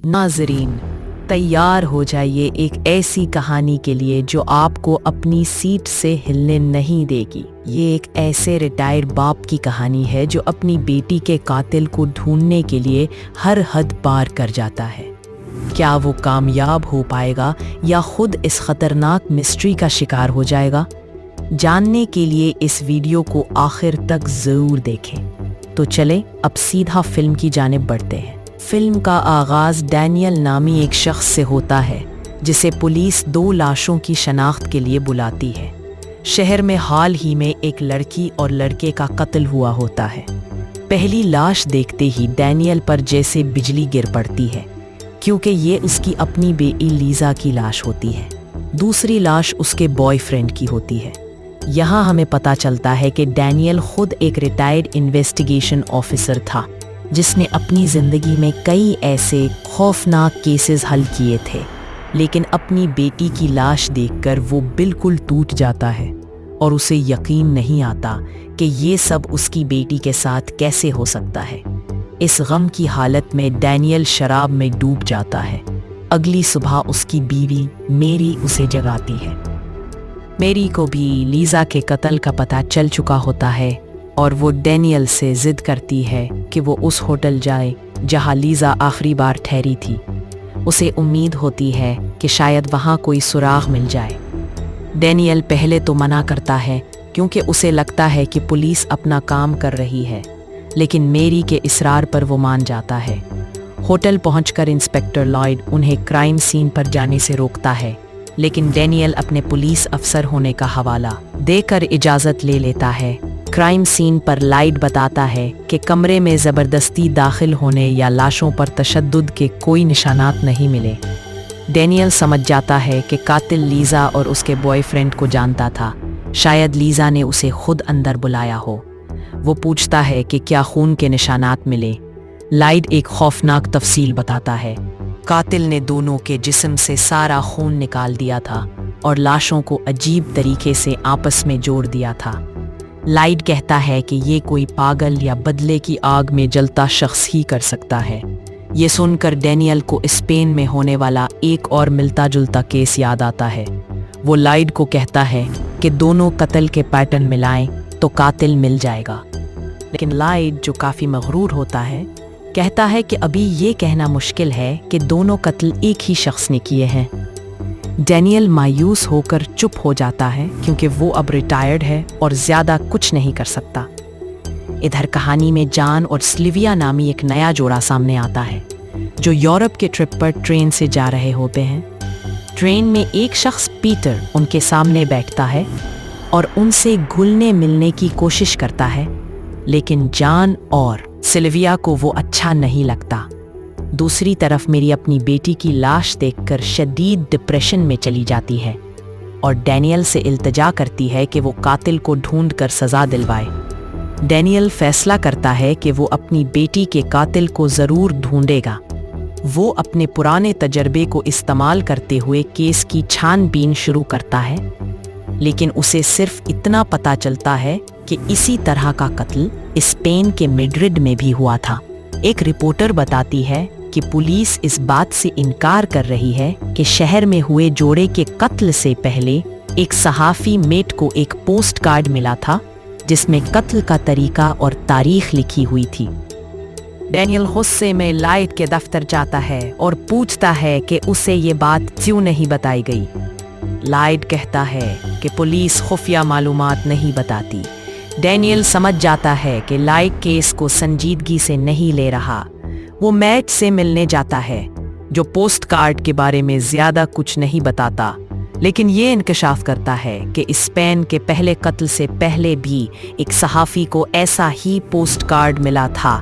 नाज़रीन, तैयार हो जाइए एक ऐसी कहानी के लिए जो आपको अपनी सीट से हिलने नहीं देगी। ये एक ऐसे रिटायर्ड बाप की कहानी है जो अपनी बेटी के कातिल को ढूंढने के लिए हर हद पार कर जाता है। क्या वो कामयाब हो पाएगा या खुद इस खतरनाक मिस्ट्री का शिकार हो जाएगा? जानने के लिए इस वीडियो को आखिर तक ज़रूर देखें। तो चलें अब सीधा फिल्म की जानिब बढ़ते हैं। फिल्म का आगाज़ डैनियल नामी एक शख्स से होता है जिसे पुलिस 2 लाशों की शनाख्त के लिए बुलाती है। शहर में हाल ही में एक लड़की और लड़के का कत्ल हुआ होता है। पहली लाश देखते ही डैनियल पर जैसे बिजली गिर पड़ती है, क्योंकि ये उसकी अपनी बेटी लीज़ा की लाश होती है। दूसरी लाश उसके बॉयफ्रेंड की होती है। यहाँ हमें पता चलता है कि डैनियल खुद एक रिटायर्ड इन्वेस्टिगेशन ऑफिसर था जिसने अपनी ज़िंदगी में कई ऐसे खौफनाक केसेस हल किए थे, लेकिन अपनी बेटी की लाश देखकर वो बिल्कुल टूट जाता है और उसे यकीन नहीं आता कि ये सब उसकी बेटी के साथ कैसे हो सकता है। इस गम की हालत में डैनियल शराब में डूब जाता है। अगली सुबह उसकी बीवी मेरी उसे जगाती है। मेरी को भी लीज़ा के कत्ल का पता चल चुका होता है और वो डैनियल से ज़िद करती है कि वो उस होटल जाए जहाँ लीज़ा आखिरी बार ठहरी थी। उसे उम्मीद होती है कि शायद वहाँ कोई सुराग मिल जाए। डैनियल पहले तो मना करता है क्योंकि उसे लगता है कि पुलिस अपना काम कर रही है, लेकिन मेरी के इसरार पर वो मान जाता है। होटल पहुंचकर इंस्पेक्टर लॉयड उन्हें क्राइम सीन पर जाने से रोकता है, लेकिन डैनियल अपने पुलिस अफसर होने का हवाला देकर इजाज़त ले लेता है। क्राइम सीन पर लाइट बताता है कि कमरे में ज़बरदस्ती दाखिल होने या लाशों पर तशद्दुद के कोई निशानात नहीं मिले। डैनियल समझ जाता है कि कातिल लीज़ा और उसके बॉयफ्रेंड को जानता था। शायद लीज़ा ने उसे खुद अंदर बुलाया हो। वो पूछता है कि क्या खून के निशानात मिले। लाइट एक खौफनाक तफसील बताता है। कातिल ने दोनों के जिस्म से सारा खून निकाल दिया था और लाशों को अजीब तरीके से आपस में जोड़ दिया था। लाइट कहता है कि ये कोई पागल या बदले की आग में जलता शख्स ही कर सकता है। ये सुनकर डैनियल को स्पेन में होने वाला एक और मिलता जुलता केस याद आता है। वो लाइट को कहता है कि दोनों कत्ल के पैटर्न मिलाएं तो कातिल मिल जाएगा, लेकिन लाइट जो काफ़ी मगरूर होता है कहता है कि अभी ये कहना मुश्किल है कि दोनों कत्ल एक ही शख्स ने किए हैं। डैनियल मायूस होकर चुप हो जाता है क्योंकि वो अब रिटायर्ड है और ज़्यादा कुछ नहीं कर सकता। इधर कहानी में जान और सिल्विया नामी एक नया जोड़ा सामने आता है जो यूरोप के ट्रिप पर ट्रेन से जा रहे होते हैं। ट्रेन में एक शख्स पीटर उनके सामने बैठता है और उनसे घुलने मिलने की कोशिश करता है, लेकिन जान और सिल्विया को वो अच्छा नहीं लगता। दूसरी तरफ मेरी अपनी बेटी की लाश देखकर शदीद डिप्रेशन में चली जाती है और डैनियल से इल्तिजा करती है कि वो कातिल को ढूंढकर सज़ा दिलवाए। डैनियल फैसला करता है कि वो अपनी बेटी के कातिल को ज़रूर ढूंढेगा। वो अपने पुराने तजर्बे को इस्तेमाल करते हुए केस की छानबीन शुरू करता है, लेकिन उसे सिर्फ इतना पता चलता है कि इसी तरह का कत्ल स्पेन के मैड्रिड में भी हुआ था। एक रिपोर्टर बताती है कि पुलिस इस बात से इनकार कर रही है कि शहर में हुए जोड़े के कत्ल से पहले एक सहाफ़ी मेट को एक पोस्ट कार्ड मिला था जिसमें कत्ल का तरीका और तारीख लिखी हुई थी। डैनियल गुस्से में लाइट के दफ्तर जाता है और पूछता है कि उसे ये बात क्यों नहीं बताई गई। लाइट कहता है कि पुलिस खुफिया मालूमात नहीं बताती। डैनियल समझ जाता है कि लाइट केस को संजीदगी से नहीं ले रहा। वो मैट से मिलने जाता है जो पोस्ट कार्ड के बारे में ज़्यादा कुछ नहीं बताता, लेकिन ये इंकशाफ करता है कि स्पेन के पहले कत्ल से पहले भी एक सहाफ़ी को ऐसा ही पोस्ट कार्ड मिला था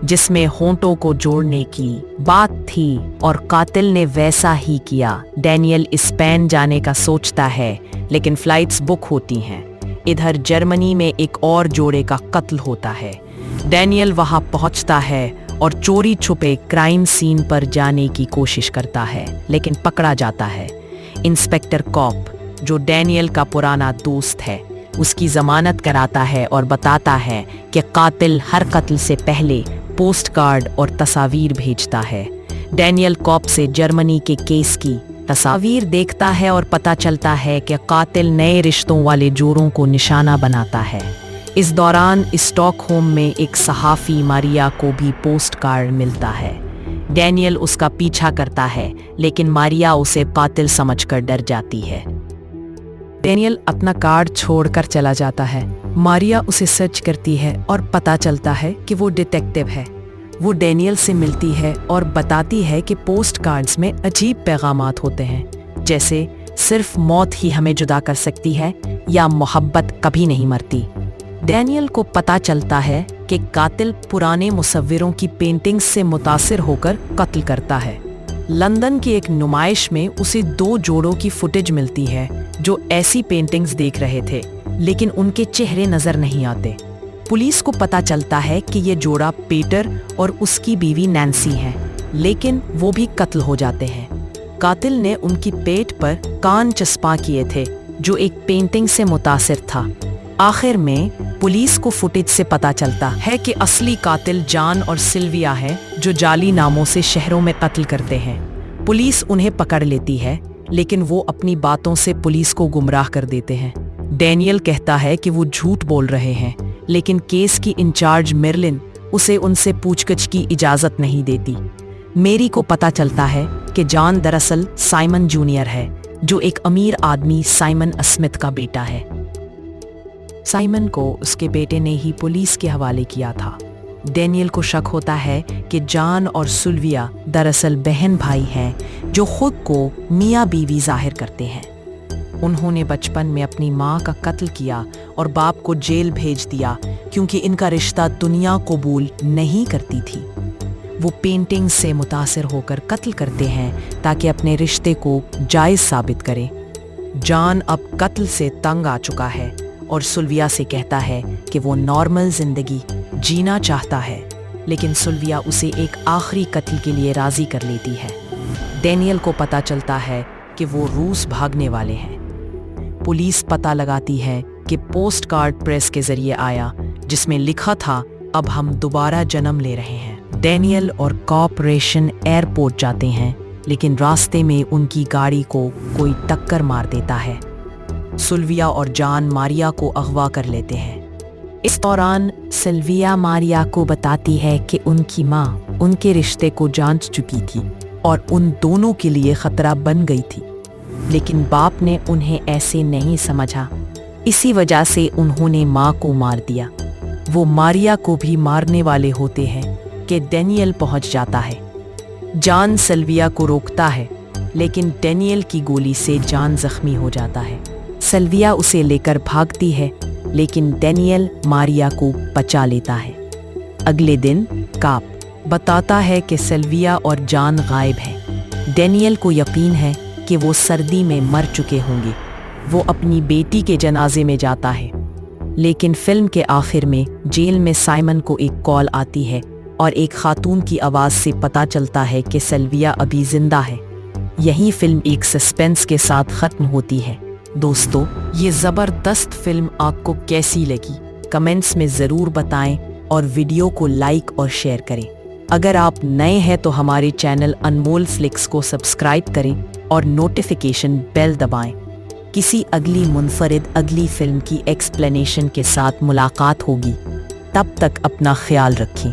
जिसमें होंठों को जोड़ने की बात थी और कातिल ने वैसा ही किया। डैनियल स्पेन जाने का सोचता है, लेकिन फ़्लाइट्स बुक होती हैं। इधर जर्मनी में एक और जोड़े का कत्ल होता है। डैनियल वहां पहुंचता है और चोरी छुपे क्राइम सीन पर जाने की कोशिश करता है, लेकिन पकड़ा जाता है। इंस्पेक्टर कॉप, जो डैनियल का पुराना दोस्त है, उसकी जमानत कराता है और बताता है कि कातिल हर कत्ल से पहले पोस्ट कार्ड और तस्वीर भेजता है। डैनियल कॉप से जर्मनी के केस की तस्वीर देखता है और पता चलता है कि कातिल नए रिश्तों वाले जोड़ों को निशाना बनाता है। इस दौरान स्टॉकहोम में एक सहाफ़ी मारिया को भी पोस्ट कार्ड मिलता है। डैनियल उसका पीछा करता है, लेकिन मारिया उसे कातिल समझकर डर जाती है। डैनियल अपना कार्ड छोड़कर चला जाता है। मारिया उसे सर्च करती है और पता चलता है कि वो डिटेक्टिव है। वो डैनियल से मिलती है और बताती है कि पोस्ट कार्ड्स में अजीब पैगामात होते हैं, जैसे सिर्फ मौत ही हमें जुदा कर सकती है या मोहब्बत कभी नहीं मरती। डैनियल को पता चलता है कि कातिल पुराने मुसव्विरों की पेंटिंग्स से मुतासिर होकर कत्ल करता है। लंदन की एक नुमाइश में उसे 2 जोड़ों की फुटेज मिलती है जो ऐसी पेंटिंग्स देख रहे थे, लेकिन उनके चेहरे नजर नहीं आते। पुलिस को पता चलता है कि ये जोड़ा पीटर और उसकी बीवी नैन्सी हैं, लेकिन वो भी कत्ल हो जाते हैं। कातिल ने उनकी पेट पर कान चस्पा किए थे जो एक पेंटिंग से मुतासिर था। आखिर में पुलिस को फुटेज से पता चलता है कि असली कातिल जॉन और सिल्विया हैं, जो जाली नामों से शहरों में कत्ल करते हैं। पुलिस उन्हें पकड़ लेती है, लेकिन वो अपनी बातों से पुलिस को गुमराह कर देते हैं। डैनियल कहता है कि वो झूठ बोल रहे हैं, लेकिन केस की इंचार्ज मेरलिन उसे उनसे पूछताछ की इजाज़त नहीं देती। मेरी को पता चलता है कि जॉन दरअसल साइमन जूनियर है, जो एक अमीर आदमी साइमन स्मिथ का बेटा है। साइमन को उसके बेटे ने ही पुलिस के हवाले किया था। डैनियल को शक होता है कि जॉन और सिल्विया दरअसल बहन भाई हैं, जो खुद को मियाँ बीवी जाहिर करते हैं। उन्होंने बचपन में अपनी माँ का कत्ल किया और बाप को जेल भेज दिया, क्योंकि इनका रिश्ता दुनिया कबूल नहीं करती थी। वो पेंटिंग से मुतासिर होकर कत्ल करते हैं ताकि अपने रिश्ते को जायज़ साबित करें। जॉन अब कत्ल से तंग आ चुका है और सिल्विया से कहता है कि वो नॉर्मल जिंदगी जीना चाहता है, लेकिन सिल्विया उसे एक आखिरी कत्ल के लिए राजी कर लेती है। डैनियल को पता चलता है कि वो रूस भागने वाले हैं। पुलिस पता लगाती है कि पोस्ट कार्ड प्रेस के जरिए आया, जिसमें लिखा था, अब हम दोबारा जन्म ले रहे हैं। डैनियल और कॉर्पोरेशन एयरपोर्ट जाते हैं, लेकिन रास्ते में उनकी गाड़ी को कोई टक्कर मार देता है। सिल्विया और जॉन मारिया को अगवा कर लेते हैं। इस दौरान सिल्विया मारिया को बताती है कि उनकी माँ उनके रिश्ते को जांच चुकी थी और उन दोनों के लिए खतरा बन गई थी, लेकिन बाप ने उन्हें ऐसे नहीं समझा। इसी वजह से उन्होंने माँ को मार दिया। वो मारिया को भी मारने वाले होते हैं कि डैनियल पहुंच जाता है। जॉन सिल्विया को रोकता है, लेकिन डैनियल की गोली से जॉन जख्मी हो जाता है। सिल्विया उसे लेकर भागती है, लेकिन डैनियल मारिया को बचा लेता है। अगले दिन कॉप बताता है कि सिल्विया और जॉन गायब हैं। डैनियल को यकीन है कि वो सर्दी में मर चुके होंगे। वो अपनी बेटी के जनाजे में जाता है, लेकिन फिल्म के आखिर में जेल में साइमन को एक कॉल आती है और एक खातून की आवाज़ से पता चलता है कि सिल्विया अभी जिंदा है। यही फिल्म एक सस्पेंस के साथ ख़त्म होती है। दोस्तों, ये ज़बरदस्त फिल्म आपको कैसी लगी? कमेंट्स में ज़रूर बताएं और वीडियो को लाइक और शेयर करें। अगर आप नए हैं तो हमारे चैनल अनमोल फ्लिक्स को सब्सक्राइब करें और नोटिफिकेशन बेल दबाएं। किसी अगली फिल्म की एक्सप्लेनेशन के साथ मुलाकात होगी। तब तक अपना ख्याल रखें।